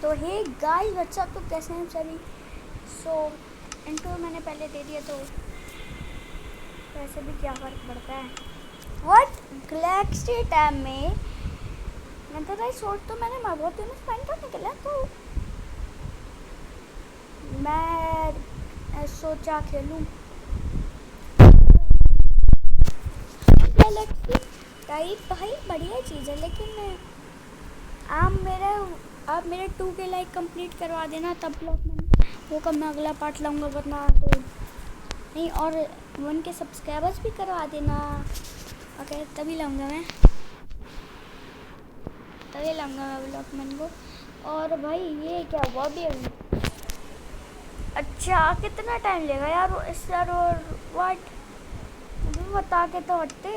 तो hey guys what's up, तो कैसे हैं सभी। सो इंट्रो मैंने पहले दे दिया, तो वैसे भी क्या फ़र्क पड़ता है। व्हाट गैलेक्सी टाइम में मतलब शॉर्ट तो मैंने बहुत दिनों से फाइन कर निकला, तो मैं सोचा खेलूं गैलेक्सी टाइप। भाई बढ़िया चीज़ है, लेकिन आप मेरे 2 के लाइक कंप्लीट करवा देना, तब वो कब मैं अगला पार्ट लाऊंगा, वरना तो नहीं। और 1 के सब्सक्राइबर्स भी करवा देना, ओके, तभी लाऊंगा मैं ब्लॉकमैन को। और भाई ये क्या हुआ भी अभी? अच्छा कितना टाइम लेगा यार सर, और वाट मुझे बता के तो हटते।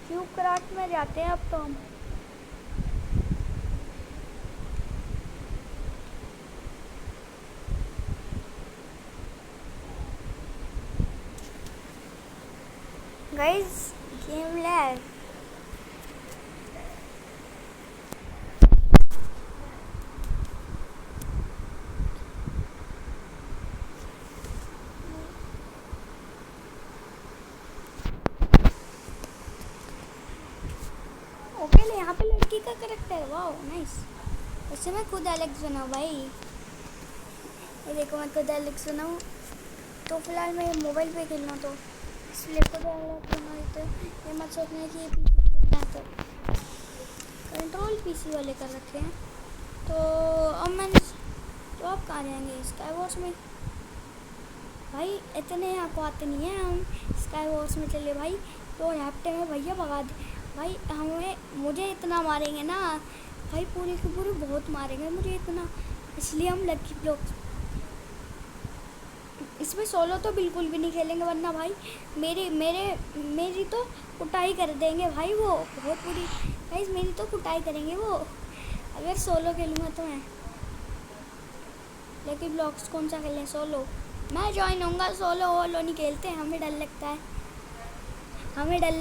क्यूब क्राफ्ट में जाते हैं अब तो हम। Guys game lag. ओके, यहाँ पे लड़की का करेक्टर, वाओ नाइस। वैसे मैं खुद एलेक्स बनाऊँ भाई, ये देखो मैं खुद एलेक्स बनाऊँ। तो फिलहाल मैं मोबाइल पे खेलना, तो इसलिए खुद एलेक्स बनाई। तो ये मत सोचना कि ये पीसी खेलना, तो कंट्रोल पीसी वाले कर रखे हैं। तो अब मैंने तो आप कहाँ जाएंगे स्काई वॉर्स में? भाई इतने आपको आते नहीं हैं, हम स्काई वॉर्स में चले भाई। तो रैप्टे में भैया भगा दे भाई, मुझे इतना मारेंगे ना भाई, पूरे के पूरे बहुत मारेंगे मुझे इतना, इसलिए हम लकी ब्लॉक इसमें सोलो तो बिल्कुल भी नहीं खेलेंगे, वरना भाई मेरी तो कुटाई कर देंगे भाई, वो बहुत बुरी भाई, मेरी तो कुटाई करेंगे वो अगर सोलो खेलूँगा तो। मैं लकी ब्लॉक्स कौन सा खेलें? सोलो मैं ज्वाइन होऊंगा, सोलो वोलो नहीं खेलते, हमें डर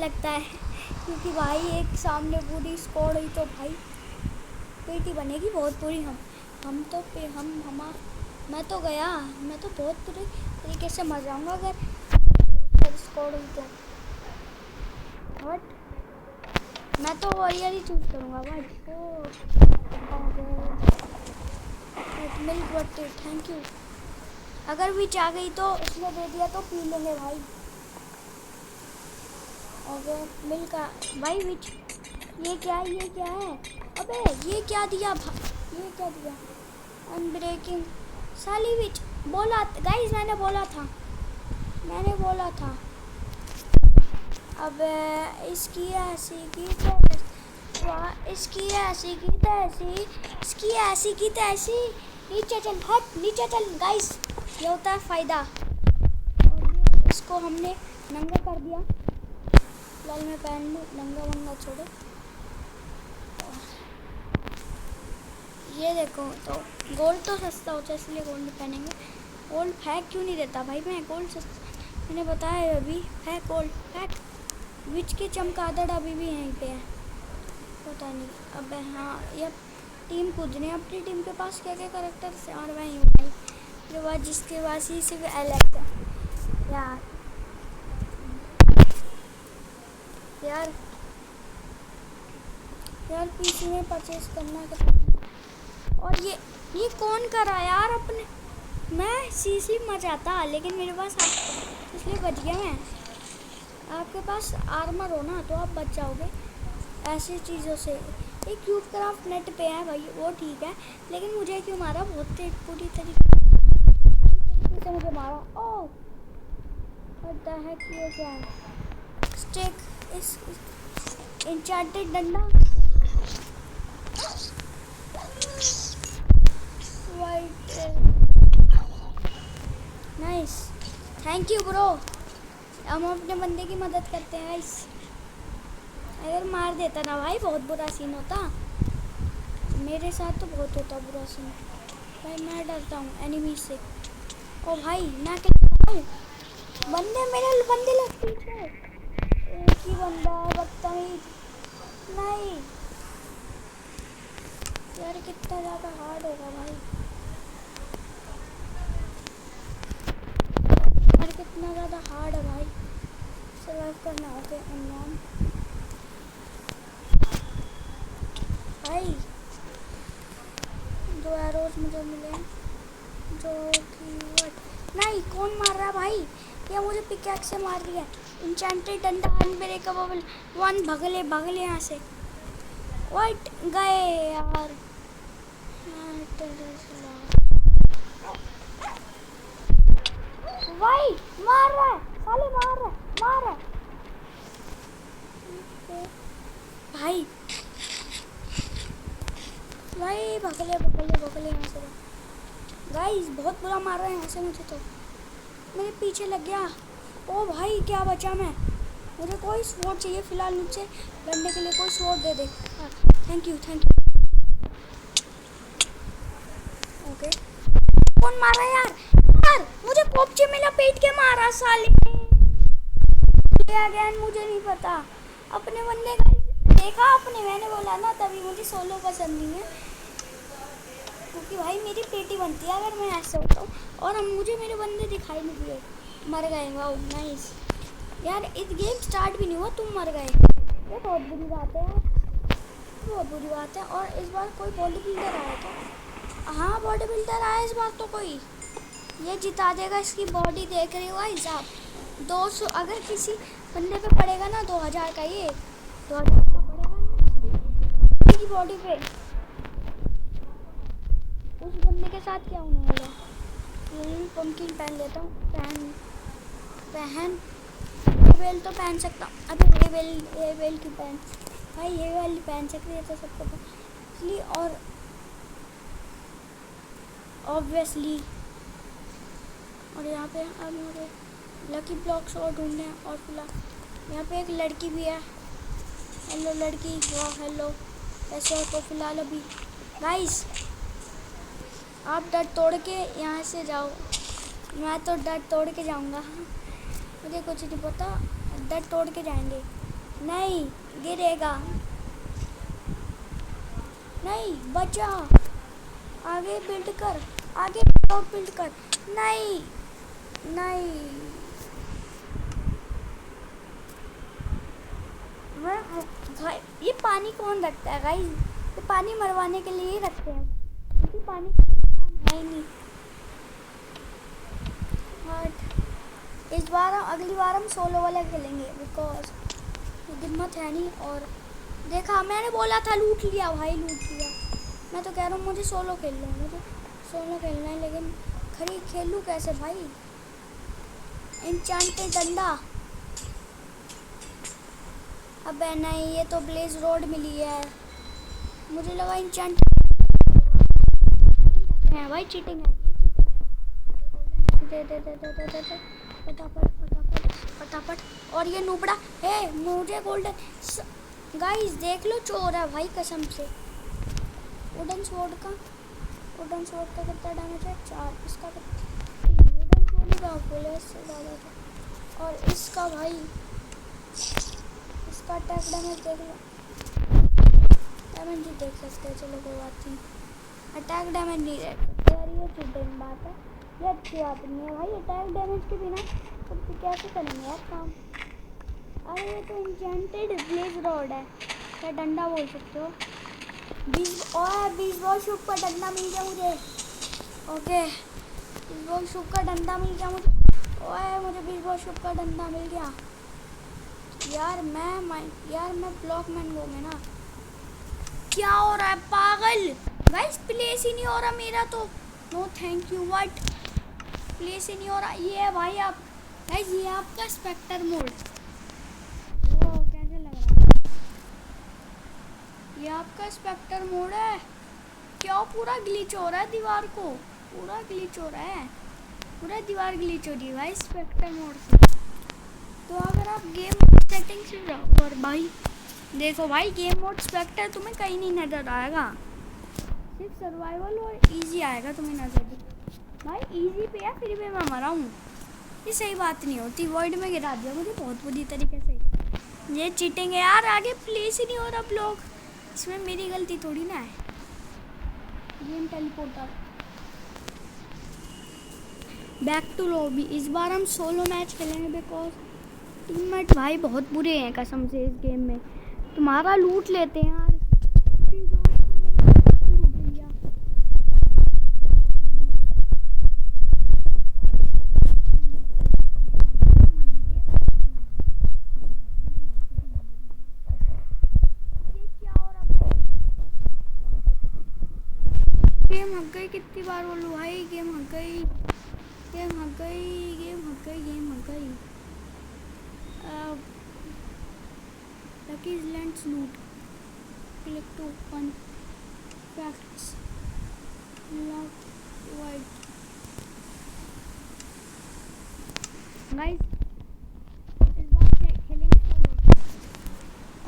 लगता है क्योंकि भाई एक सामने पूरी स्क्वाड हुई तो भाई पीटी बनेगी बहुत पूरी। हम तो मैं तो बहुत पूरी तरीके से मर जाऊंगा अगर बहुत स्क्वाड हुई तो। बट मैं तो वॉरियर ही चूज करूँगा भाई। Milk water thank you. अगर विच आ गई तो उसने दे दिया तो पी लेंगे भाई। अगर मिल्क भाई विच, ये क्या है? अबे ये क्या दिया अनब्रेकिंग साली विच बोला गाइस, मैंने बोला था। अब इसकी ऐसी की तैसी नीचे चल गाइस, ये होता है फ़ायदा। और ये इसको हमने नंगा कर दिया, लाल में पहन लूँ, नंगा छोड़ो। ये देखो, तो गोल्ड तो सस्ता होता है इसलिए गोल्ड पहनेंगे। गोल्ड फेंक क्यों नहीं देता भाई मैं? गोल्ड सस्ता मैंने बताया अभी, फेंक गोल्ड फेंक। विच के चमगादड़ अभी भी यहीं पे है, पता नहीं। अब हाँ, ये टीम कूद रहे हैं, अपनी टीम के पास क्या कैरेक्टर्स हैं, और मैं हूँ भाई जो बात जिसके पास ही सिर्फ एलेक्स है। यार पीसी में परचेज करना है। और ये कौन करा यार अपने? मैं सीसी मचाता, लेकिन मेरे पास इसलिए बच गया मैं। आपके पास आर्मर हो ना तो आप बच जाओगे ऐसी चीज़ों से। एक क्यूब क्राफ्ट नेट पे है भाई, वो ठीक है, लेकिन मुझे क्यों मारा? बहुत पूरी तरीके से मुझे मारा। ओह व्हाट द हेक, ये क्या है? स्टिक इस एन्चेंटेड डंडा, नाइस थैंक यू ब्रो। हम अपने बंदे की मदद करते हैं गाइस। अगर मार देता ना भाई बहुत बुरा सीन होता, मेरे साथ तो बहुत होता बुरा सीन भाई। मैं डरता हूँ एनिमी से। ओ भाई मैं क्या हूँ, मेरे बंदे लगती है, एक ही बंदा बदतमीज। नहीं यार कितना ज़्यादा हार्ड होगा भाई, यार कितना ज़्यादा हार्ड है भाई सर्वाइव करना। ओके अनलॉन भाई, 2 एरोज मुझे मिले जो कि नहीं, कौन मार रहा है भाई? ये मुझे पिकैक्स से मार रही है। इंचेंटेड डंडा अनब्रेकेबल 1, भगले यहाँ से। वाइट गए यार, भाई मार रहा है साले, मार रहा है भाई भगले यहाँ से। गाइस बहुत बुरा मार रहा है यहाँ से मुझे, तो मेरे पीछे लग गया। ओ भाई क्या बचा मैं, मुझे कोई स्वॉर्ड चाहिए फिलहाल, मुझे लड़ने के लिए कोई sword they they. Thank you. Okay कौन मारा यार मुझे कोपचे में लपेट के मारा साले। अगेन मुझे नहीं पता, अपने बंदे का देखा आपने, मैंने बोला ना तभी मुझे सोलो पसंद नहीं है, क्योंकि भाई मेरी पेटी बनती है अगर मैं ऐसे होता हूँ। और हम मुझे मेरे बंदे दिखाई नहीं दिए, मर गए। वाओ नाइस यार, इस गेम स्टार्ट भी नहीं हुआ तुम मर गए, ये बहुत बुरी बात है यार, बहुत बुरी बात है। और इस बार कोई बॉडी बिल्डर आया था, हाँ बॉडी बिल्डर आया इस बार तो कोई, ये जिता देगा। इसकी बॉडी देख रहे हो भाई साहब, 200 अगर किसी बंदे पे पड़ेगा ना 2000 का, ये 2000 का पड़ेगा ना की बॉडी पे, उस बंदे के साथ क्या होने वाला। पंपकिन पहन लेता हूँ, पहन वेल तो पहन सकता हूँ। अबे ये वेल की पहन भाई, ये वाली पहन सकते हैं तो सबको इसलिए। और ऑब्वियसली और यहाँ पे अब मुझे लकी ब्लॉक्स और ढूंढने हैं। और फिलहाल यहाँ पे एक लड़की भी है। हेलो लड़की, वाह हेलो, कैसे हो? तो फिलहाल अभी गाइस आप डर तोड़ के यहाँ से जाओ, मैं तो डर तोड़ के जाऊँगा, मुझे कुछ नहीं पता, डर तोड़ के जाएंगे। नहीं गिरेगा, नहीं बचा, आगे बिल्ड कर, आगे बिल्ड कर, नहीं भाई ये पानी कौन रखता है गाइस? ये पानी मरवाने के लिए ही रखते हैं, क्योंकि पानी है ही नहीं। बट इस बार अगली बार हम सोलो वाला खेलेंगे, बिकॉज हिम्मत है नहीं। और देखा मैंने बोला था, लूट लिया भाई, लूट लिया। मैं तो कह रहा हूँ मुझे सोलो खेलना है, मुझे सोलो खेलना है, लेकिन खरीद खेलूँ कैसे भाई? एन्चेंटेड डंडा, अबे नहीं, ये तो ब्लेज रोड मिली है, मुझे लगा एन्चेंट है भाई, चीटिंग है, ये चीटिंग है। फटाफट। और ये नूबड़ा है, मुझे गोल्डन गाइस देख लो, चोर है भाई कसम से। वुडन स्वॉर्ड का कितना डैमेज है? 4। इसका वुडन स्वॉर्ड का बोले इससे ज़्यादा था। और इसका भाई, इसका अटैक डैमेज देख लो, डैमेज नहीं देख सकते, चलो कोई बात नहीं, अटैक डैमेज नहीं देख सकते यार, ये चीटिंग बात है, ये अच्छी बात नहीं है भाई। अटैक डैमेज के बिना तो कैसे करेंगे यार काम? अरे ये तो एन्चेंटेड ब्लेज रॉड है, क्या डंडा बोल सकते हो। 20 बॉल शूट का डंडा मिल गया मुझे। ओके 20 बॉल शूट का डंडा मिल गया मुझे। ओए मुझे 20 बॉल शूट का डंडा मिल गया यार। मैं ब्लॉक मैन वो में ना, क्या हो रहा है पागल? गाइस प्लेस ही नहीं हो रहा मेरा तो, no thank you. What place ही नहीं हो रहा? ये है भाई आप गाइस, ये आपका स्पेक्टर मोड, वो कैसे लग रहा है? ये आपका स्पेक्टर मोड है क्या? पूरा ग्लिच हो रहा है दीवार को, पूरा ग्लिच हो रहा है, पूरा दीवार ग्लिच हो रही है भाई स्पेक्टर मोड से। तो अगर आप गेम सेटिंग से जाओ और भाई देखो भाई, गेम मोड स्पेक्टर तुम्हें कहीं नहीं नज़र आएगा, सिर्फ सर्वाइवल और इजी आएगा तुम्हें नज़र। भाई इजी पे है फिर भी मैं मरा हूँ, ये सही बात नहीं होती। वर्ल्ड में गिरा दिया मुझे बहुत बुरी तरीके से, ये चीटिंग है यार। आगे प्लेस ही नहीं हो रहा ब्लॉक, इसमें मेरी गलती थोड़ी ना है। Game teleporter, back to lobby. इस बार हम सोलो मैच खेलेंगे बिकॉज टीममेट भाई बहुत बुरे हैं कसम से इस गेम में। तुम्हारा लूट लेते हैं यार। गेम हक गई, कितनी बार बोलूं भाई, गेम हक गई, गेम हक गई, गेम हक गई, गेम हक गई। Lucky's Lands loot. Click to open. Facts. Left, right. Guys, इस बार खेलेंगे सोलो।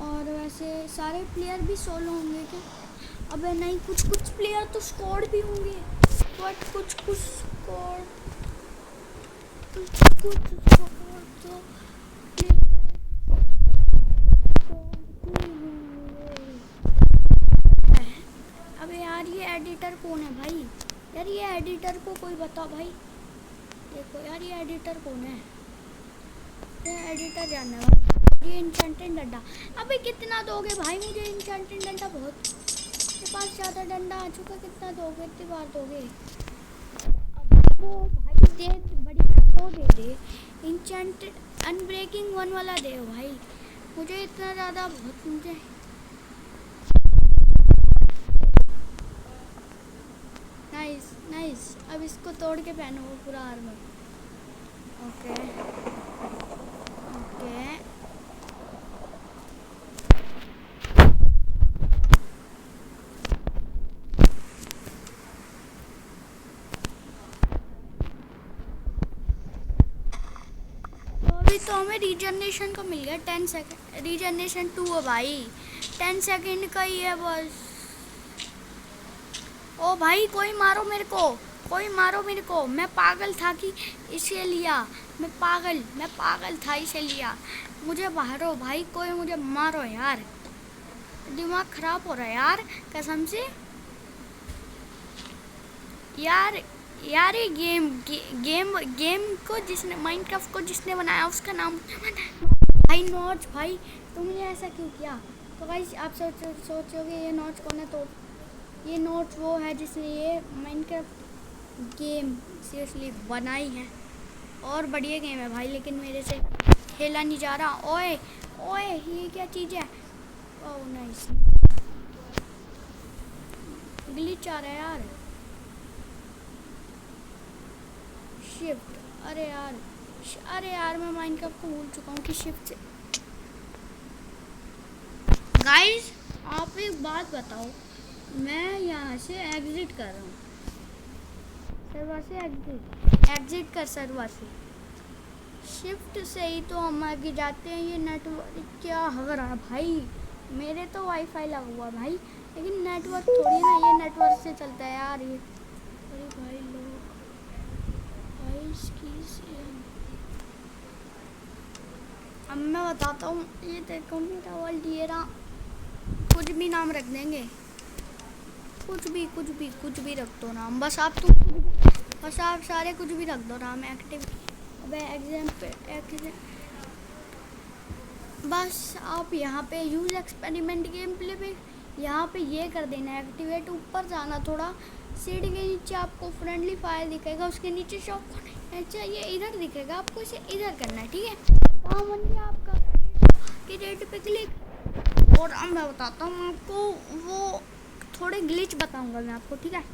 और वैसे सारे प्लेयर भी सोलो होंगे क्या? अबे नहीं, कुछ प्लेयर तो स्क्वाड भी होंगे, बट कुछ स्क्वाड, कुछ स्क्वाड तो अबे यार ये एडिटर कौन है भाई? यार ये एडिटर को कोई बता भाई। देखो यार ये एडिटर कौन है? ये एडिटर जानना है भाई। ये इंचेंटेड डंडा, अबे कितना दोगे भाई मुझे? इंचेंटेड डंडा बहुत, मेरे पास ज़्यादा डंडा आ चुका। कितना दोगे? इतनी बार दोगे? अब वो भाई दे, बढ़िया वो दे दे, इंचेंटेड अनब्रेकिंग 1 वाला दे भाई। मुझे इतना ज़्यादा बहुत, मुझे नाइस नाइस। अब इसको तोड़ के पहनो वो पूरा आर्मर। ओके ओके, तो अभी तो हमें रीजनरेशन का मिल गया 10 सेकेंड। रीजनरेशन 2 है भाई, 10 सेकेंड का ही है बस। ओ भाई कोई मारो मेरे को, कोई मारो मेरे को। मैं पागल था कि इसे लिया, मैं पागल था इसे लिया। मुझे मारो भाई, कोई मुझे मारो यार, दिमाग खराब हो रहा है यार कसम से। यार ये गेम को जिसने, माइनक्राफ्ट को जिसने बनाया उसका नाम भाई नॉच। भाई तुमने ऐसा क्यों किया? तो भाई आप सोचोगे ये नॉच कौन है, तो ये नोट्स वो है जिसने ये माइनक्राफ्ट गेम सीरियसली बनाई है। और बढ़िया गेम है भाई, लेकिन मेरे से खेला नहीं जा रहा। ओए ओए ये क्या चीज़ है? ओह नाइस, ग्लिच आ रहा है यार। शिफ्ट, अरे यार मैं माइनक्राफ्ट को भूल चुका हूँ कि शिफ्ट से। गाइस आप एक बात बताओ, मैं यहाँ से एग्जिट कर रहा हूँ, सर्वर से एग्जिट कर सर्वर से। शिफ्ट से ही तो हम आगे जाते हैं। ये नेटवर्क क्या हो रहा है भाई? मेरे तो वाईफाई लगा हुआ भाई, लेकिन नेटवर्क थोड़ी ना ये नेटवर्क से चलता है यार ये। अरे भाई लोग भाई इसकी अब मैं बताता हूँ। ये देखो मेरा वर्ल्ड, ये रहा, कुछ भी नाम रख देंगे, कुछ भी रख दो नाम, बस आप सारे कुछ भी रख दो नाम। एक्टिव बस आप यहाँ पे यूज एक्सपेरिमेंट गेम प्ले पे यहाँ पे ये कर देना एक्टिवेट। ऊपर जाना थोड़ा, सीढ़ी के नीचे आपको फ्रेंडली फायर दिखेगा, उसके नीचे शॉप चाहिए, इधर दिखेगा, आपको इसे इधर करना है, ठीक है? वहाँ बन गया आपका क्रिएट पे क्लिक। और अब मैं बताता हूँ आपको, वो थोड़े ग्लिच बताऊंगा मैं आपको, ठीक है?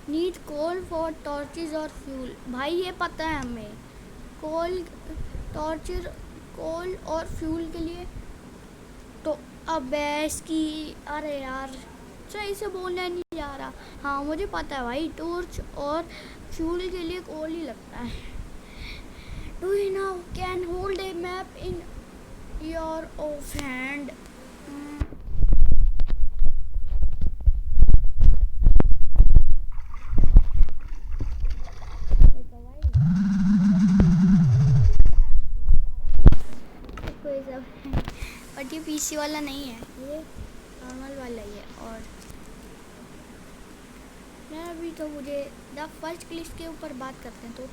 नीड कोल फॉर टॉर्चेज और फ्यूल, भाई ये पता है हमें, कोल और फ्यूल के लिए। तो अब इसकी, अरे यार सही से बोलना नहीं जा रहा। हाँ मुझे पता है भाई, टॉर्च और फ्यूल के लिए कोल ही लगता है। Do you now can hold a map in your of hand. But ये पीसी वाला नहीं है, ये नॉर्मल वाला ही है। और तो मुझे द फर्स्ट क्लिक के ऊपर बात करते हैं। तो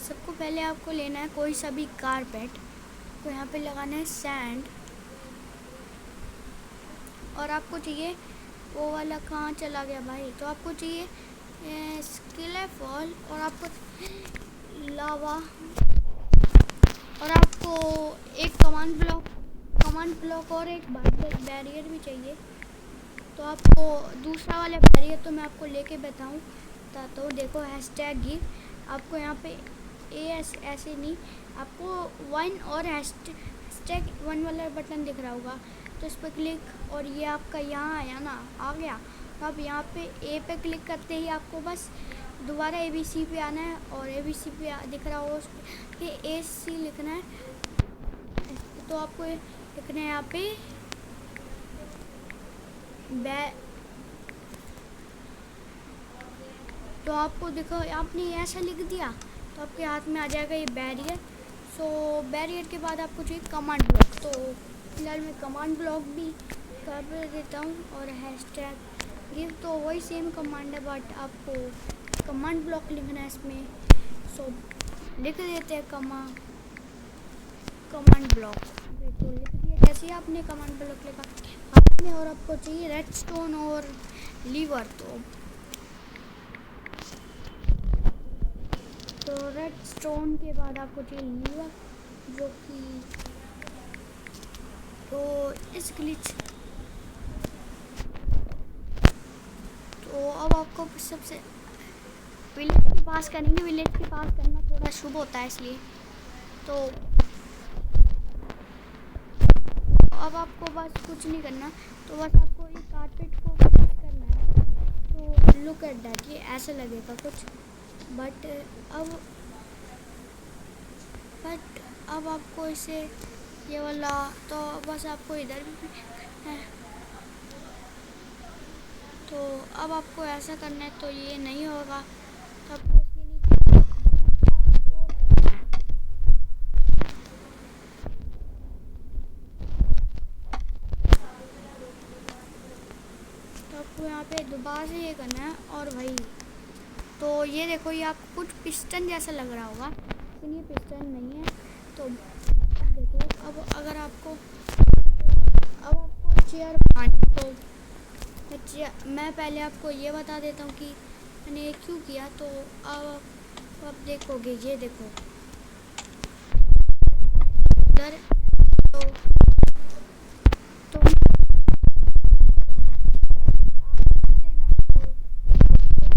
सबको पहले आपको लेना है कोई सा भी कारपेट, तो यहाँ पे लगाना है सैंड, और आपको चाहिए वो वाला, कहाँ चला गया भाई, तो आपको चाहिए स्केलेफॉल, और आपको लावा, और आपको एक कमांड ब्लॉक और एक बैरियर भी चाहिए। तो आपको दूसरा वाला बैरियर तो मैं आपको लेके बताऊँ, तो देखो हैशटैग गिव, आपको यहाँ पे ऐसे नहीं, आपको 1 और हैशटैग 1 वाला बटन दिख रहा होगा, तो इस पर क्लिक, और ये आपका यहाँ आया ना, आ गया। तो आप यहाँ पे ए पे क्लिक करते ही आपको बस दोबारा ABC पे आना है, और ABC पे दिख रहा होगा उस पर AC लिखना है। तो आपको लिखना है यहाँ पे तो आपको देखो आपने ऐसा लिख दिया तो आपके हाथ में आ जाएगा ये बैरियर। सो बैरियर के बाद आपको चाहिए कमांड ब्लॉक, तो फिलहाल मैं कमांड ब्लॉक भी कर देता हूँ, और हैशटैग गिव तो वही सेम कमांड है, बट आपको कमांड ब्लॉक लिखना है इसमें। सो लिख देते हैं कमांड ब्लॉक, तो लिख दिया। जैसे ही आपने कमांड ब्लॉक लिखा हाथ में, और आपको चाहिए रेडस्टोन और लीवर, तो रेडस्टोन के बाद आपको चाहिए लीवर, जो कि तो इस ग्लिच, तो अब आपको सबसे विलेज के पास करेंगे, विलेज के पास करना थोड़ा शुभ होता है इसलिए। तो अब आपको बस कुछ नहीं करना, तो बस आपको ये कारपेट को फिनिश करना है। तो लुक एट दैट, ये ऐसे लगेगा कुछ, बट अब आपको इसे ये वाला, तो बस आपको इधर भी है, तो अब आपको ऐसा करना है, तो ये नहीं होगा, तो आपको इसके नीचे तो आपको यहाँ पे दोबारा से ये करना है, और भाई तो ये देखो, ये आपको कुछ पिस्टन जैसा लग रहा होगा, लेकिन ये पिस्टन नहीं है। तो देखो अब आपको चेयर बनानी, तो मैं पहले आपको ये बता देता हूँ कि मैंने ये क्यों किया। तो अब देखोगे, ये देखो इधर, तो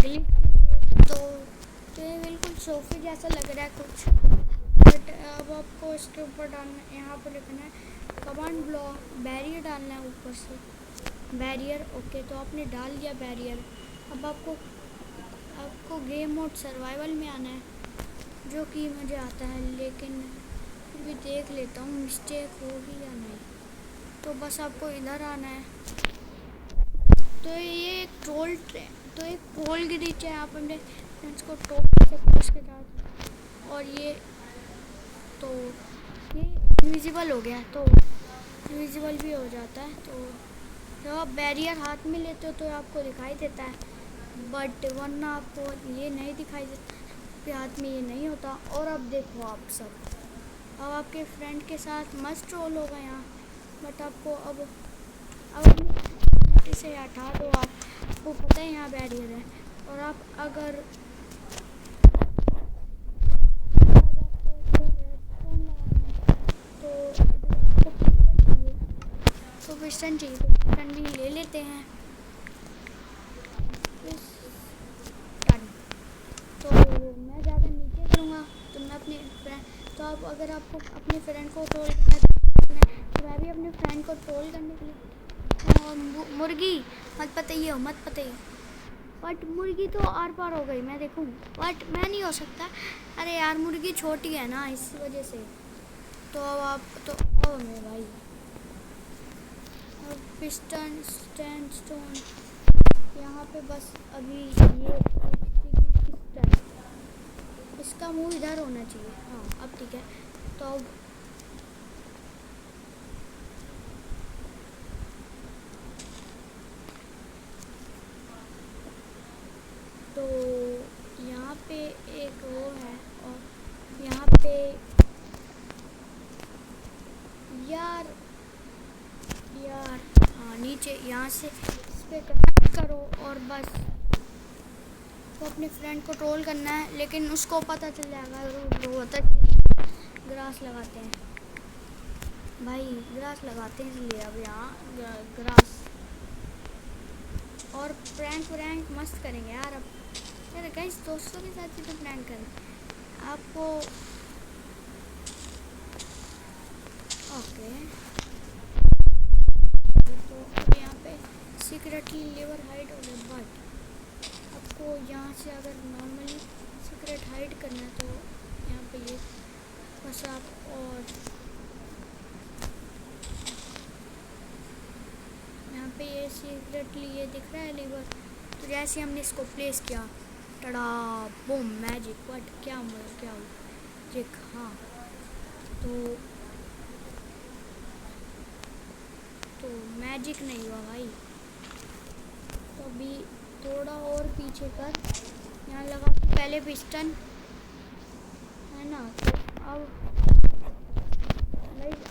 ग्लिच के लिए तो ये बिल्कुल सोफे जैसा लग रहा है कुछ, बट अब आपको इसके ऊपर डालना, यहाँ पर लिखना है कमांड ब्लॉक, बैरियर डालना है ऊपर से बैरियर। ओके, तो आपने डाल दिया बैरियर। अब आपको गेम मोड सर्वाइवल में आना है, जो कि मुझे आता है, लेकिन फिर भी देख लेता हूँ मिस्टेक होगी या नहीं। तो बस आपको इधर आना है। तो ये एक ट्रोल ग्लिच है, आप अपने फ्रेंड्स को ट्रोल कर सकते हो उसके साथ। और ये इनविजिबल हो गया, तो इनविजिबल भी हो जाता है। तो जब आप बैरियर हाथ में लेते हो तो आपको दिखाई देता है, बट वरना आपको ये नहीं दिखाई देता, आपके हाथ में ये नहीं होता। और अब देखो आप सब, अब आपके फ्रेंड के साथ मस्त ट्रोल होगा यहाँ, बट आपको अब इसे हटा दो। आपको पता है यहाँ बैरियर है, और आप अगर तो पिस्टन चाहिए, तो पिस्टन भी ले लेते हैं। तो मैं ज़्यादा नीचे करूँगा, तो मैं अपने फ्रेंड, तो आप अगर आपको अपने फ्रेंड को ट्रोल करना है, तो मैं भी अपने फ्रेंड को ट्रोल करने के लिए, और मुर्गी मत बताइए, बट मुर्गी तो आर पार हो गई, मैं देखूँ, बट मैं नहीं हो सकता। अरे यार, मुर्गी छोटी है ना, इस वजह से। तो अब आप तो ओ मेरे भाई, पिस्टन स्टोन यहाँ पे बस अभी ये पिस्टन, इसका मुंह इधर होना चाहिए। हाँ, अब ठीक है। तो एक वो है और यहाँ पे यार यार हाँ नीचे यहाँ से इस पे कनेक्ट करो और बस तो अपने फ्रेंड को ट्रोल करना है, लेकिन उसको पता चल जाएगा वो होता ग्रास लगाते हैं भाई, ग्रास लगाते हैं इसलिए अब यहाँ ग्रास और प्रैंक मस्त करेंगे यार। अब यार गाइस दोस्तों के साथ ही तो प्रैंक करें आपको। ओके तो अब यहाँ पे सीक्रेटली लेवर हाइड हो गया, बट आपको यहाँ से अगर नॉर्मली सीक्रेट हाइड करना है तो यहाँ पे ये बस आप और यहाँ पे ये सीक्रेटली ये दिख रहा है लेवर, तो जैसे हमने इसको प्लेस किया टड़ा बूम मैजिक, बट क्या हो देख हाँ तो मैजिक नहीं हुआ भाई। तो अभी थोड़ा और पीछे कर, यहाँ लगा पहले पिस्टन है ना। तो अब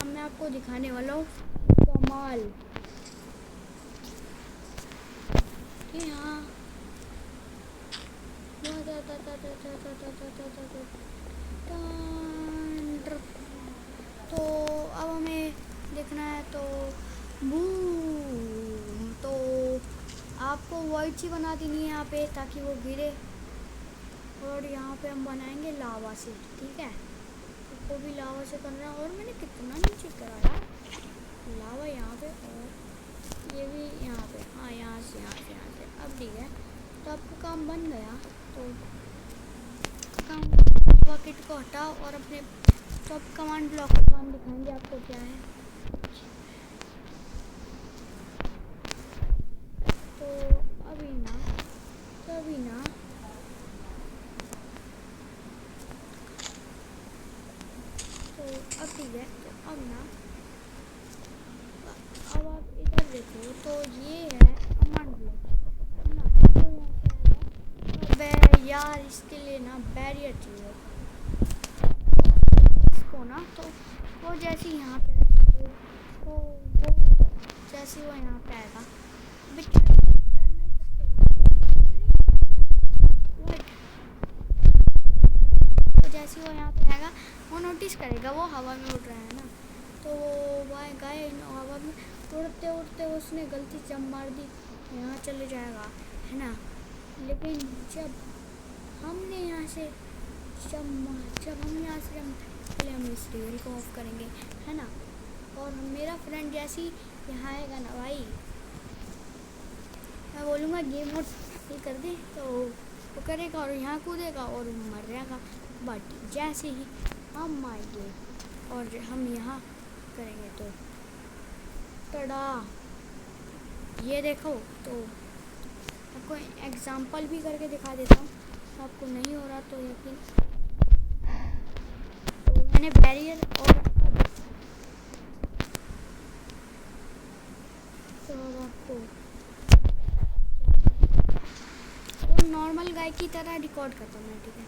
मैं आपको दिखाने वाला हूँ कमाल कि हाँ तो अब हमें देखना है तो बूम, तो आपको वाइट सी बना देनी है यहाँ पे ताकि वो गिरे, और यहाँ पे हम बनाएंगे लावा से, ठीक है। उसको भी लावा से करना है, और मैंने कितना नीचे कराया लावा यहाँ पे, और ये भी यहाँ पे, हाँ यहाँ से अब ठीक है। तो आपका काम बन गया, तो काम बकेट को हटाओ और अपने तो अब कमांड ब्लॉक का काम दिखाएंगे आपको क्या है। तो अभी ना तो अब ठीक है। तो अब आप इधर देखो, तो ये है कमांड ब्लॉक है ना। तो यहाँ पे आएगा यार इसके लिए ना बैरियर चाहिए इसको ना, तो वो जैसे यहाँ पे आएगा तो वो जैसे वो यहाँ पे आएगा तो जैसे वो यहाँ पे आएगा वो नोटिस करेगा वो हवा में उड़ रहा है ना, तो वो गाय हवा में उड़ते उड़ते उसने गलती से जंप मार दी, यहाँ चले जाएगा है ना। लेकिन जब हमने यहाँ से पहले हम इस टेबल को ऑफ करेंगे है ना, और मेरा फ्रेंड जैसे ही यहाँ आएगा ना भाई, मैं बोलूँगा गेम मोड ये कर दे तो वो करेगा और यहाँ कूदेगा और मर जाएगा। बट जैसे ही हम आएंगे और हम यहाँ करेंगे तो टड़ा ये देखो। तो आपको एग्जांपल भी करके दिखा देता हूँ, तो आपको नहीं हो रहा तो यकीन, तो मैंने बैरियर और तो आपको तो नॉर्मल गाय की तरह रिकॉर्ड करता हूँ मैं, ठीक है।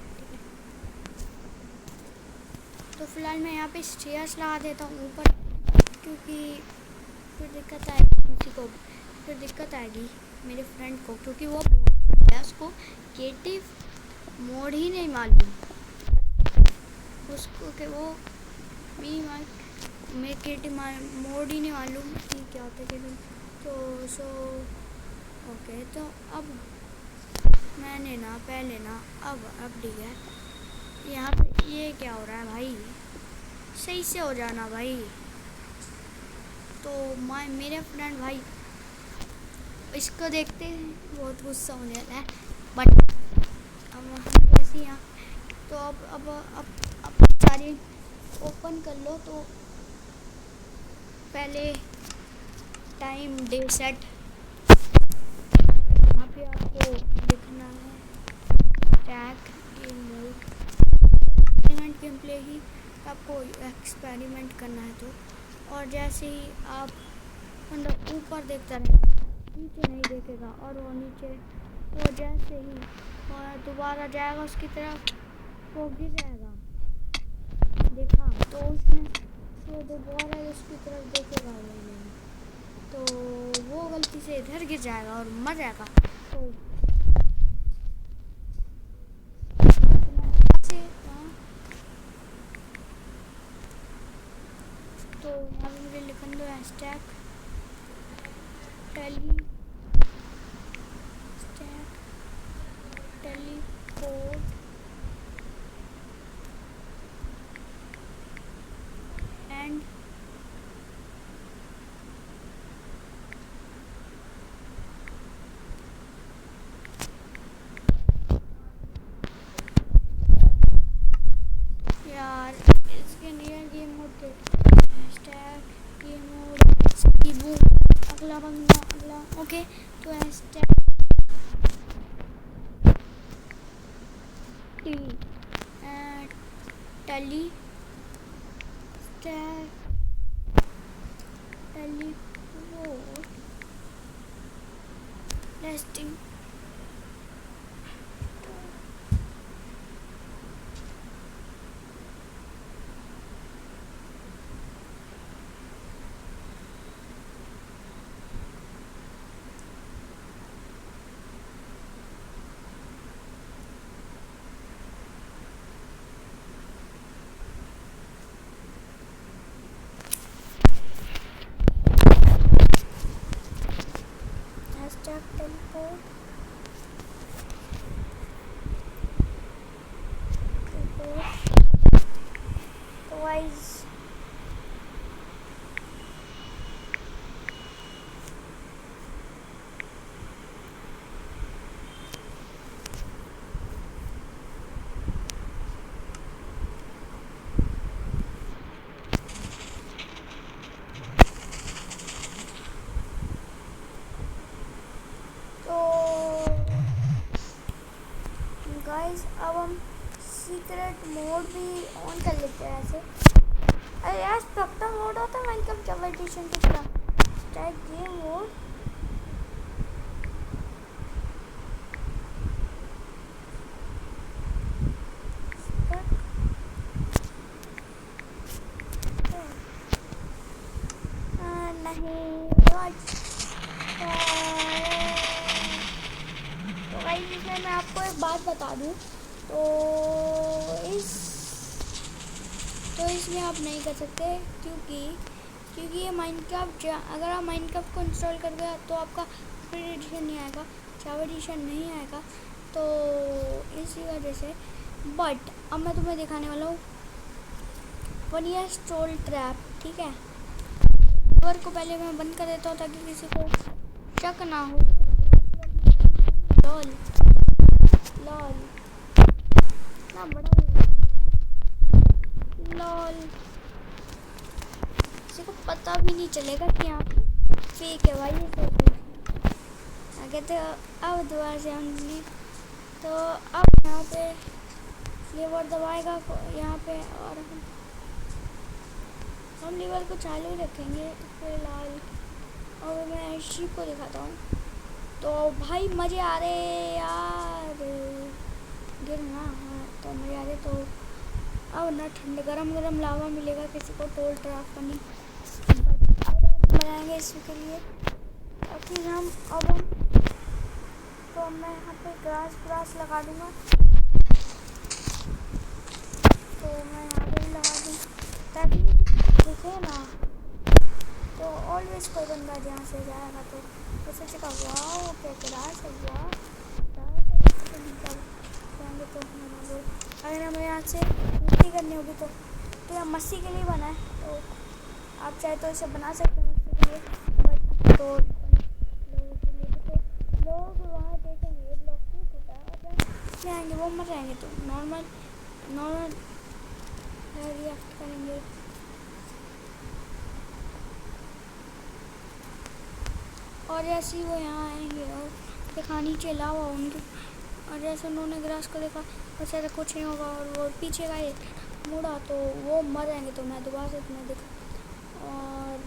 तो फिलहाल मैं यहाँ पे स्टेयर्स लगा देता हूँ ऊपर, क्योंकि फिर दिक्कत आएगी मेरे फ्रेंड को, क्योंकि वो उसको क्रिएटिव मोड ही नहीं मालूम उसको, कि वो भी मैं क्रिएटिव मोड ही नहीं मालूम कि क्या होता है क्रिएटिव। तो सो ओके, तो अब मैंने ना पहले ना अब ठीक है। यहाँ पे ये क्या हो रहा है भाई, सही से हो जाना भाई। तो मेरे फ्रेंड भाई इसको देखते हैं बहुत गुस्सा होने वाला है, बट अब वैसे यहाँ तो अब सारी ओपन कर लो। तो पहले टाइम डे सेट यहाँ पे आपको लिखना है tag game mode experiment game play ही आपको एक्सपेरिमेंट करना है। तो और जैसे ही आप ऊपर देखता रहेगा नीचे नहीं देखेगा, और वो नीचे वो जैसे ही और दोबारा जाएगा उसकी तरफ, वो गिर जाएगा। देखा तो उसने वो दोबारा उसकी तरफ देखेगा तो वो गलती से इधर गिर जाएगा और मर जाएगा। तो तो यहाँ पे मुझे लिखन दो हैशटैग टेलीपोर्ट एंड यार इसके लिए गेम मोड के हैशटैग गेम मोड स्कीबू अगला बंदा अगला। ओके तो हैशटैग टेलीपोर्ट टेस्टिंग teleport तो गाइस अब हम सीक्रेट मोड भी ऑन कर लेते हैं ऐसे। अरे यार स्पेक्टर मोड होता है माइनक्राफ्ट जब एडिशन की तरह स्टार्ट गेम मोड। नहीं तो भाई इसमें मैं आपको एक बात बता दूं तो इसमें आप नहीं कर सकते क्योंकि ये माइनक्राफ्ट अगर आप माइनक्राफ्ट को इंस्टॉल कर गया तो आपका फ्री एडिशन नहीं आएगा, जावा एडिशन नहीं आएगा। तो इसी वजह से बट अब मैं तुम्हें दिखाने वाला हूँ फनीएस्ट ट्रोल ट्रैप। ठीक है सर्वर को पहले मैं बंद कर देता हूँ ताकि किसी को शक ना हो। लॉल लॉल ना बड़ा लॉल किसी को पता भी नहीं चलेगा कि यहाँ फेक है भाई ये फेक है। कहते अब दोबारा से हमने तो अब यहाँ पे लीवर दबाएगा यहाँ पे और हम लीवर को चालू ही रखेंगे फिलहाल। और मैं शिप को दिखाता हूँ तो भाई मज़े आ रहे यार गिरना। हाँ तो मज़े आ रहे। तो अब ना ठंड गरम लावा मिलेगा किसी को टोल ट्रैप का नहीं बनाएंगे इसके लिए। फिर हम तो मैं यहाँ पे ग्रास लगा दूँगा तो मैं यहाँ पे भी लगा दूँ ताकि दिखे ना। तो ऑलवेज कोई बंदा जहाँ से जाएगा तो उसे चेका वाह क्या ग्रास है वाह जाएंगे। तो अगर हमें यहाँ से मस्ती करनी होगी तो यहाँ मस्ती के लिए बना है तो आप चाहे तो इसे बना सकते हैं मस्ती के लिए। बट तो लोगों के लिए तो लोग वहाँ देखेंगे ब्लॉक नहीं टूटा है आएंगे वो मर जाएंगे। तो नॉर्मल रिएक्ट करेंगे। और ऐसे ही वो यहाँ आएंगे और देखा नीचे लावा उनके और जैसे उन्होंने ग्रास को देखा वैसे ऐसा कुछ नहीं होगा और वो पीछे का मुड़ा तो वो मर जाएंगे। तो मैं दोबारा से तुम्हें देखा और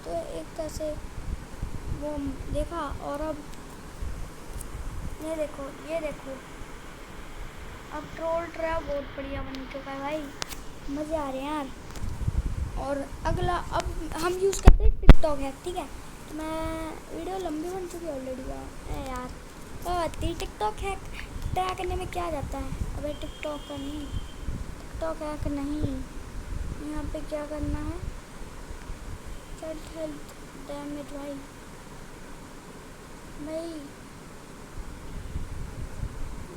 तो एक तरह से वो देखा। और अब ये देखो अब ट्रोल ट्रैप बहुत बढ़िया बन चुका है भाई, मज़े आ रहे हैं यार। और अगला अब हम यूज़ करते हैं टिकटॉक है, ठीक है। मैं वीडियो लंबी बन चुकी है ऑलरेडी यार। तो टिकटॉक हैक ट्राई करने में क्या जाता है। अबे टिकटॉक का नहीं, टिकटॉक हैक नहीं, यहाँ पे क्या करना है, चल हेल्थ डैमेज भाई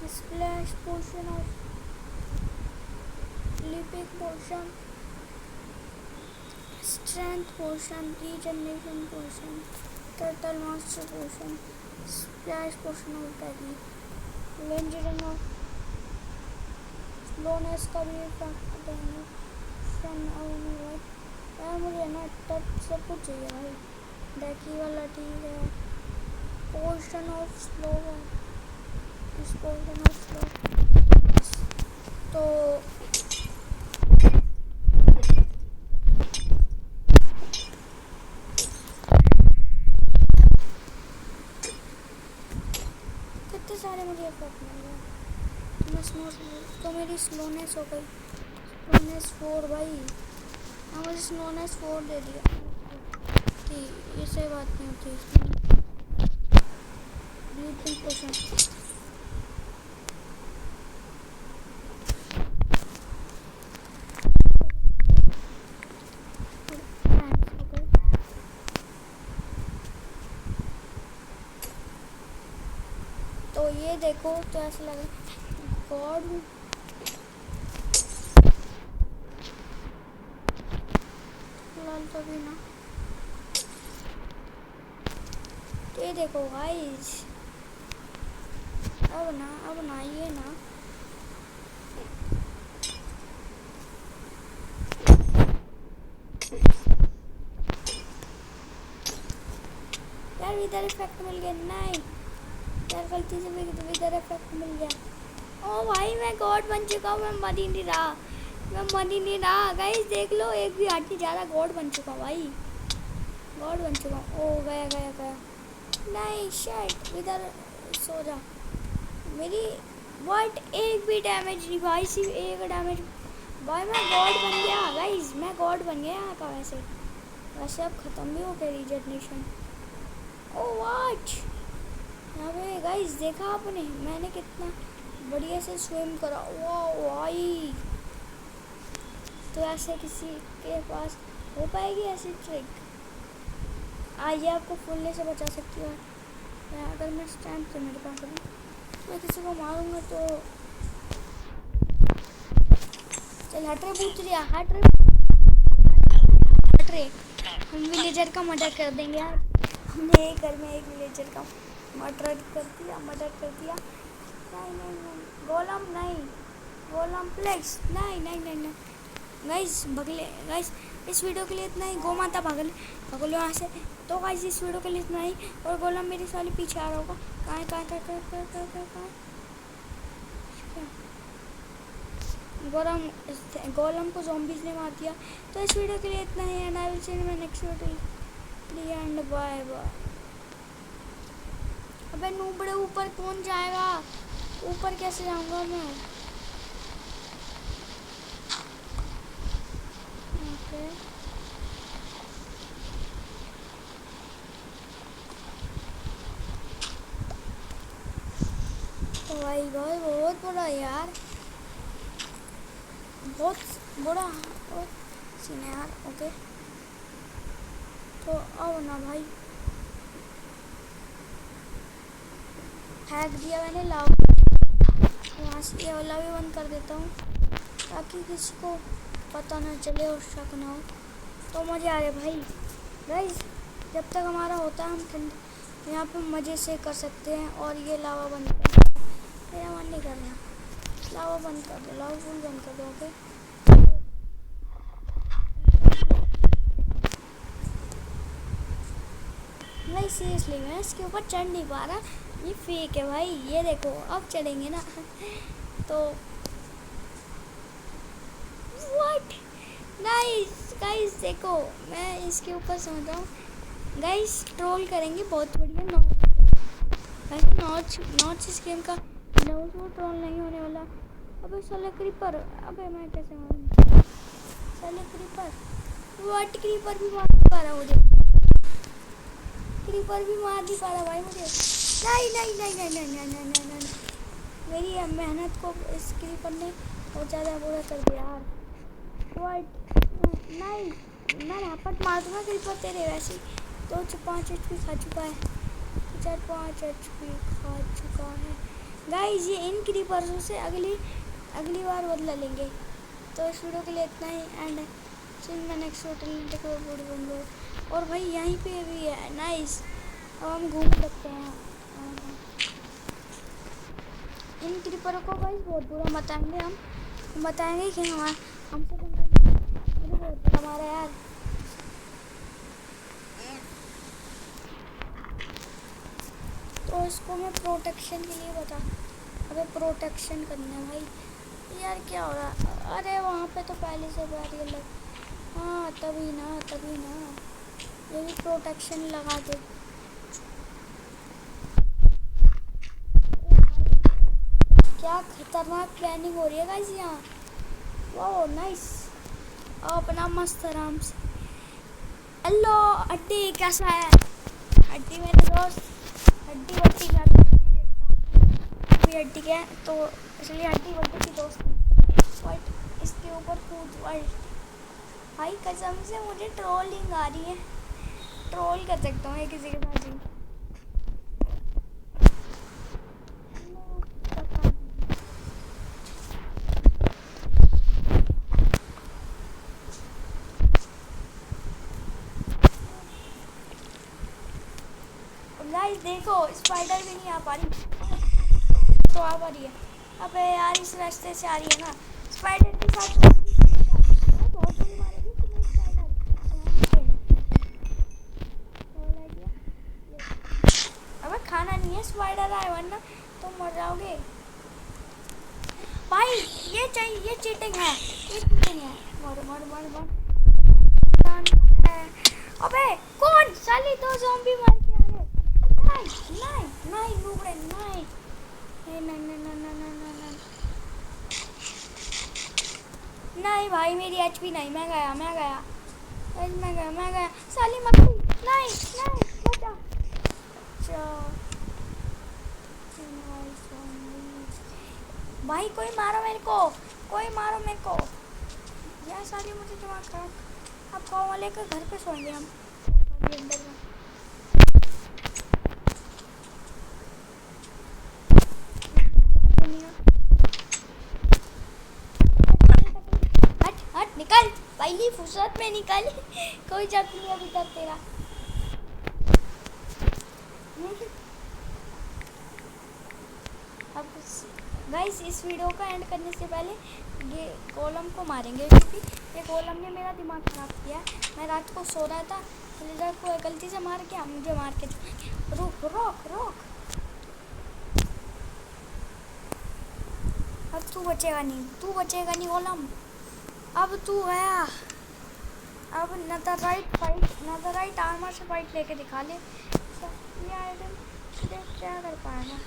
splash potion of leaping potion, strength potion, regeneration potion, turtle master potion, splash potion of decay, lingering of slowness का भी इफेक्ट देंगे। यार मुझे ना टच सब कुछ चाहिए भाई, डैकी वाला ठीक है। पोशन ऑफ स्लो, इस पोशन ऑफ स्लो तो कितने सारे मुझे इफेक्ट मिल गए। तो मेरी स्लोनेस हो गई, स्लोनेस 4 भाई। हाँ मुझे स्लोनेस 4 दे दिया कि ये सही बात नहीं होती। ब्रीथिंग पोशन तो ये देखो, तो ऐसा लगा गॉड हूँ। फिलहाल तो भी ना, ये देखो गाइस, अब ना ये ना यार इधर इफेक्ट मिल गया। नहीं यार गलती से इधर इफेक्ट मिल गया। ओ भाई मैं गॉड बन चुका हूँ, मैं मर ही नहीं रहा गाइस देख लो, एक भी हाथ नहीं जा रहा, गॉड बन चुका भाई, गॉड बन चुका। ओ गया नहीं शिट, इधर सो जा मेरी। व्हाट, एक भी डैमेज नहीं भाई, सिर्फ एक डैमेज भाई। मैं गॉड बन गया गाइस, मैं गॉड बन गया यहाँ का। वैसे अब ख़त्म भी हो गया रीजनरेशन। ओ व्हाट, यहाँ पे गाइस देखा आपने मैंने कितना बढ़िया से स्विम करा। वाह भाई, तो ऐसे किसी के पास हो पाएगी ऐसी ट्रिक? आइए आपको फुलने से बचा सकती है। अगर मैं स्टैंड से मेरे पास अभी मैं किसी को मारूंगा तो चल हट रे, पूछ रही हट रे। हम विलेजर का मर्डर कर देंगे यार, हमने एक घर में एक विलेजर का मर्डर कर दिया। नहीं गोलम प्लेस नहीं गाइस भगले गाइस। इस वीडियो के लिए इतना ही। गौ माता भगल यहाँ से। तो गाइस इस वीडियो के लिए इतना ही। और गोलम मेरे साले पीछे आ रहा होगा। कहाँ गोलम को ज़ॉम्बीज़ ने मार दिया। तो इस वीडियो के लिए इतना ही। And I will see you in next video and bye bye. अबे नूबड़े ऊपर कौन जाएगा? ऊपर कैसे जाऊंगा मैं? ओके तो भाई बहुत बड़ा यार, बहुत बड़ा सीन है यार। ओके तो आओ ना भाई, हैक दिया मैंने लाव। यहाँ से ये वाला भी बंद कर देता हूँ ताकि किसी को पता ना चले और शक ना हो। तो मज़े आ रहे भाई गाइस। जब तक हमारा होता है हम ठंड यहाँ पे मज़े से कर सकते हैं। और ये लावा बंद कर, मेरा मन नहीं कर रहा। लावा बंद कर दो, लावा फुल बंद कर दो। ओके नहीं सीरियसली मैं इसके ऊपर चढ़ नहीं पा रहा, ये फेक है भाई। ये देखो अब चढ़ेंगे ना तो व्हाट नाइस गाइस। देखो मैं इसके ऊपर सोच रहा हूँ गाइस, ट्रोल करेंगे बहुत बढ़िया। नॉच इस गेम का ट्रोल नहीं होने वाला। अबे साले क्रीपर, अबे मैं कैसे मारूं साले क्रीपर। व्हाट, क्रीपर भी मार नहीं पा रहा मुझे, क्रीपर भी मार नहीं पा रहा भाई मुझे। नहीं नहीं नहीं नहीं नहीं नहीं नहीं नहीं नहीं, मेरी मेहनत को इस क्रीपर ने बहुत ज़्यादा बुरा कर दिया यार। व्हाट, नहीं मैं रैपट मार दूँगा क्रीपर तेरे, वैसे तो 5 HP खा चुका है, 5 HP खा चुका है गाइस। ये इन क्रीपर्सों से अगली बार बदला लेंगे। तो इस वीडियो के लिए इतना ही, एंड मैं नेक्स्ट वीडियो। और भाई यहीं पे भी है, नाइस। अब हम घूम सकते हैं। इन क्रीपरों को गाइस बहुत बुरा बताएंगे, हम बताएंगे कि हमसे बहुत बुरा हमारा यार। तो इसको मैं प्रोटेक्शन के लिए बता, अबे प्रोटेक्शन करना है भाई। यार क्या हो रहा, अरे वहाँ पे तो पहले से बैरियर लग, हाँ तभी ना ये भी प्रोटेक्शन लगा दे। क्या खतरनाक प्लानिंग हो रही है गाइस यहाँ। वाह नाइस, अपना मस्त आराम से। हेलो हड्डी, कैसा है हड्डी मेरे दोस्त? हड्डी बट्टी का भी हड्डी क्या है, तो इसलिए हड्डी बट्टी की दोस्त बट इसके ऊपर कूद भाई। कसम से मुझे ट्रोलिंग आ रही है, ट्रोल कर सकता हूँ किसी के साथ ही। गाइस देखो स्पाइडर भी नहीं आ पा रही, तो आ पा रही है। अबे यार इस रास्ते से आ रही है ना स्पाइडर के साथ, बहुत बुरी मारेगी तुम्हें स्पाइडर। अबे खाना नहीं है, स्पाइडर आए वरना तुम मर जाओगे भाई। ये चाहिए, ये चीटिंग है, ये चीटिंग है। मर अबे कौन साली, 2 ज़ॉम्बी मार के आ रहे। नहीं लूबड़े, नहीं। नहीं भाई मेरी HP नहीं, मैं गया साली मक्खी, नहीं बचा। भाई कोई मारो मेरे को, यार साली मुझे दिमाग खराब। अब गाँव वाले के घर पे सोएंगे हम अंदर में। हट निकल, पहली फुर्सत में निकल। कोई जग नहीं अभी तक तेरा। अब गाइस इस वीडियो का एंड करने से पहले ये गोलम को मारेंगे, क्योंकि ये गोलम ने मेरा दिमाग खराब किया। मैं रात को सो रहा था, लेज़र को गलती से मार के मुझे मार के रोक। अब तू बचेगा नहीं गोलम, अब तू गया। अब नदराइट आर्मर से फाइट लेके दिखा ले, ये आइटम क्या कर पाएगा।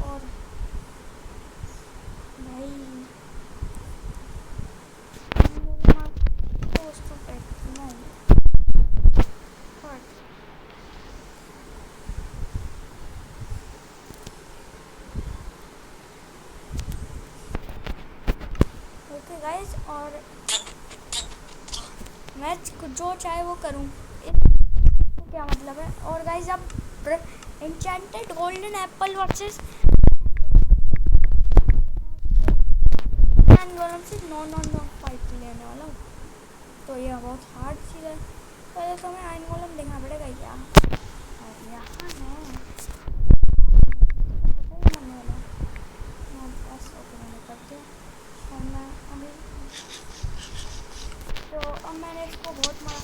और भाई गाइस, और मैं जो चाहे वो करूं, क्या मतलब है। और गाइस अब एन्चेंटेड गोल्डन एप्पल वर्सेस गोलम से नो फाइट लेने वाला हूँ। तो यह बहुत हार्ड चीज़ है, पहले तो हमें आयन गोलम देखना पड़ेगा। यहाँ तो अब मैंने इसको बहुत मारा।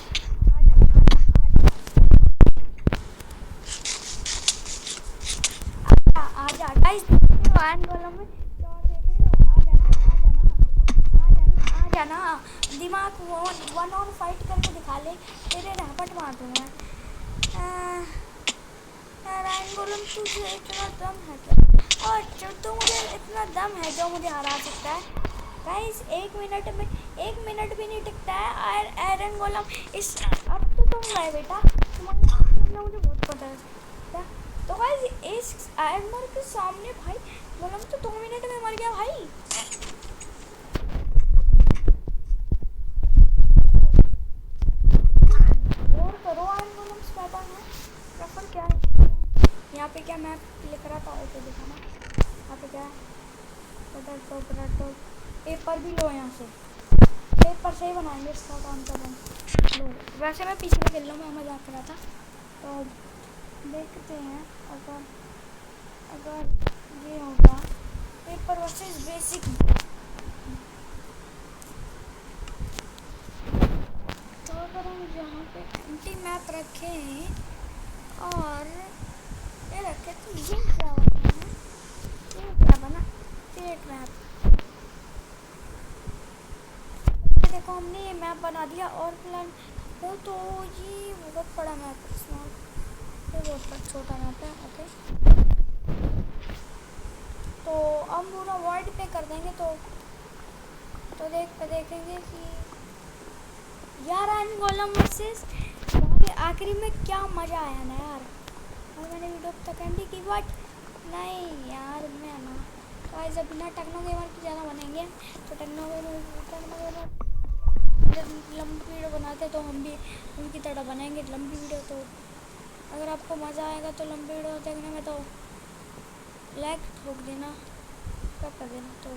आजा गाइस, आयन गोलम में क्या ना, दिमाग वन और फाइट करके दिखा ले, तेरे रैपट मार दूँगा मैं। यार एंगोलम तुझे इतना दम है क्या? और जो तो मुझे इतना दम है जो मुझे हरा सकता है गाइस। 1 मिनट भी नहीं टिकता है आयरन गोलम। इस अब तो तुम गए बेटा, तुम्हारा मुझे बहुत पता है क्या। तो गाइस इस आयरन के सामने भाई गोलम तो 2 मिनट में मर गया भाई। और करो आयरन गोलम पैदा है प्रफर क्या है यहाँ पे, क्या मैं लिख रहा था ओके दिखाना। यहाँ पे क्या है, पोटैटो पेपर भी लो, यहाँ से पेपर से ही बनाएंगे इसका काम कर लो। वैसे मैं पीछे में खेल रहा हूँ, मैं मजाक कर रहा था। तो देखते हैं अगर ये होगा पेपर वर्सेस बेसिक। तो अगर हम यहाँ पे एंटी मैप रखें और ये रखे तो ये क्या होता है, ये क्या बना फेक मैप। देखो हमने ये मैप बना दिया और प्लान हो तो ये बहुत बड़ा मैप है, स्मॉल ये बहुत छोटा मैप है। ओके तो हम पूरा वर्ल्ड पे कर देंगे तो देखेंगे कि यार एंड गोलम वर्सेस आखिरी में क्या मज़ा आया ना यार। और मैंने वीडियो तक एंडी की बट नहीं यार मैं ना गाइस अभी ना टेक्नो गेमर की ज़्यादा बनेंगे। तो टेक्नो गेमर लंबी वीडियो बनाते तो हम भी उनकी तरह बनाएंगे लंबी वीडियो। तो अगर आपको मज़ा आएगा तो लंबी वीडियो देखने में तो लाइक ठोक देना, सब कर देना तो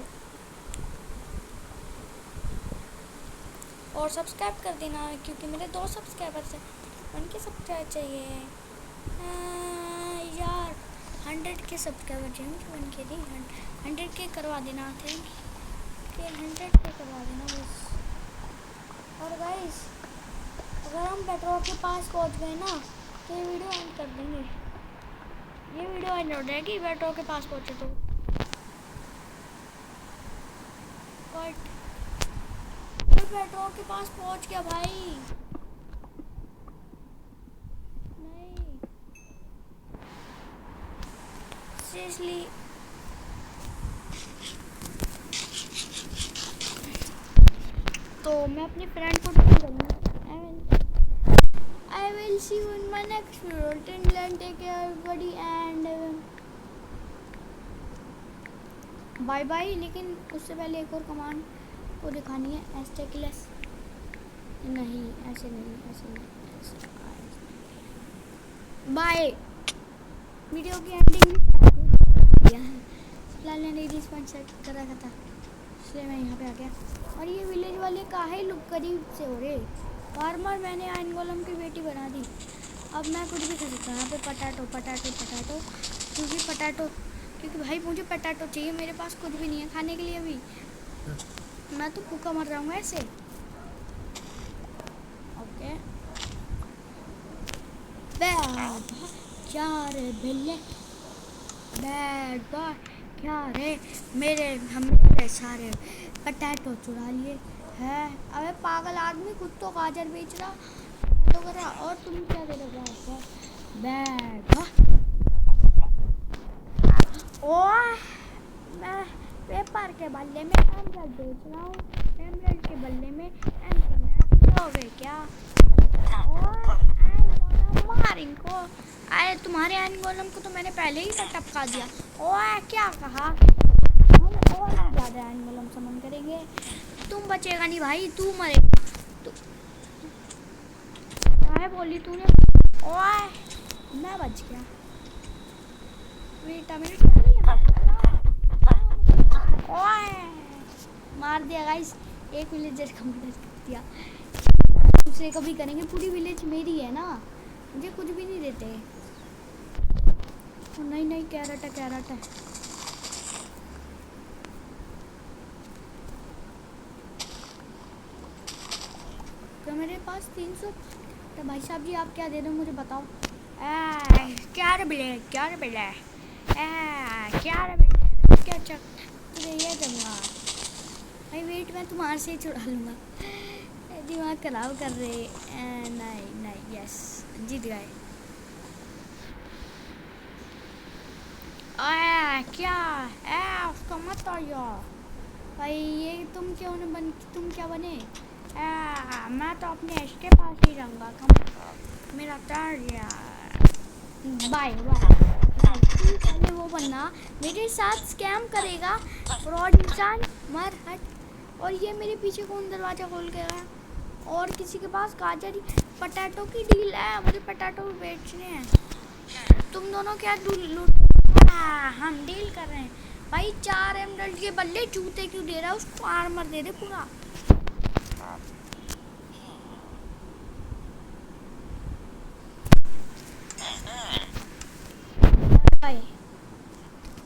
और सब्सक्राइब कर देना क्योंकि मेरे 2 सब्सक्राइबर्स हैं, उनके सब्सक्राइब चाहिए यार। 100 के सब्सक्राइबर चाहिए मुझे, 1 के नहीं 100 के करवा देना। थैंक यू 100 के करवा देना बस। और गाइस अगर हम पेट्रोल के पास पहुंच गए ना तो ये वीडियो एंड कर देंगे। ये वीडियो एंड हो जाएगी पेट्रोल के पास पहुंचे तो। बट पेट्रोल के पास पहुंच गया भाई, नहीं सीरियसली। तो मैं अपने फ्रेंड को ढूंढ करूँगा। I will see you in my next video. Till then, take care everybody and bye bye। लेकिन उससे पहले एक और कमांड को दिखानी है एस्टेकिलस। नहीं ऐसे नहीं, ऐसे नहीं, बाय। वीडियो की एंडिंग फिलहाल मैंने रिस्पॉन्स सेट कर रखा था इसलिए मैं यहाँ पे आ गया। और ये विलेज वाले काहे लुक करीब से हो रहे। फार्मर मैंने आयरन गोलम की बेटी बना दी, अब मैं कुछ भी कर सकता हूँ। यहाँ पे पटाटो क्योंकि भाई मुझे पटाटो चाहिए, मेरे पास कुछ भी नहीं है खाने के लिए अभी, मैं तो भूखा मर रहा हूँ ऐसे। ओके क्या रे बिल्ले बैड बॉय, क्या रे मेरे सारे पटाटो चुरा लिए है। अबे पागल आदमी, खुद तो गाजर बेच रहा तो कर रहा और तुम क्या दे रहे हो बैड। ओह मैं पेपर के बल्ले में एमरल्ड बेच रहा हूँ, एमरल्ड के बल्ले में एमरल्ड हो गए क्या। मार इनको, अरे तुम्हारे एनगोलम को तो मैंने पहले ही टपका दिया। ओह क्या कहा, हम और ज़्यादा एनगोलम समन करेंगे, तुम बचेगा नहीं भाई, तू मरेगा। तू क्या बोली तूने, ओह मैं बच गया। वेट मार दिया गाइस, एक विलेजर कंप्लीट कर दिया। दूसरे कभी करेंगे, पूरी विलेज मेरी है ना, मुझे कुछ भी नहीं देते। नहीं कैरेट है। तो मेरे पास 300। तो भाई साहब जी आप क्या दे रहे हो मुझे बताओ। क्या रे बिले क्या चक ये दूंगा। भाई वेट, मैं तुम्हारे से ही छुड़ा लूँगा। दिमाग खराब कर रहे। नहीं नहीं, यस जीत गए। क्या उसका मत आया भाई। ये तुम तुम क्या बने? मैं तो अपने एश के पास ही रहूँगा। मेरा टर्न यार। Bye bye. पहले वो बनना मेरे साथ स्कैम करेगा, फ्रॉड इंसान, मर हट। और ये मेरे पीछे कौन दरवाज़ा खोल के गया? और किसी के पास गाजर पटाटो की डील है, मुझे पटाटो बेचने हैं। तुम दोनों क्या हम डील कर रहे हैं भाई। 4 एमरल्ड के बदले जूते क्यों दे रहा है? उसको आर्मर दे दे पूरा। भाई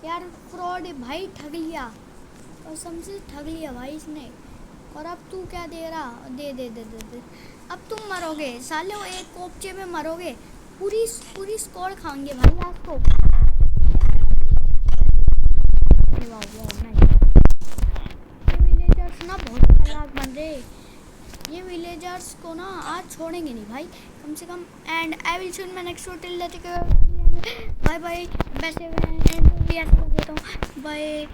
यार फ्रॉड है भाई, ठग लिया और सबसे ठग लिया भाई इसने। और अब तू क्या दे रहा? दे दे दे दे दे। अब तुम मरोगे साले, वो एक कोपचे में मरोगे। पूरी पूरी स्क्वाड खाएंगे भाई आज को। ये विलेजर्स ना बहुत चालाक बन रहे। ये विलेजर्स को ना आज छोड़ेंगे नहीं भाई, कम से कम। And I will see you in my next video. Bye bye. वैसे मैं भी ऐसा कर देता हूँ। Bye bye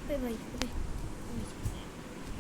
bye bye.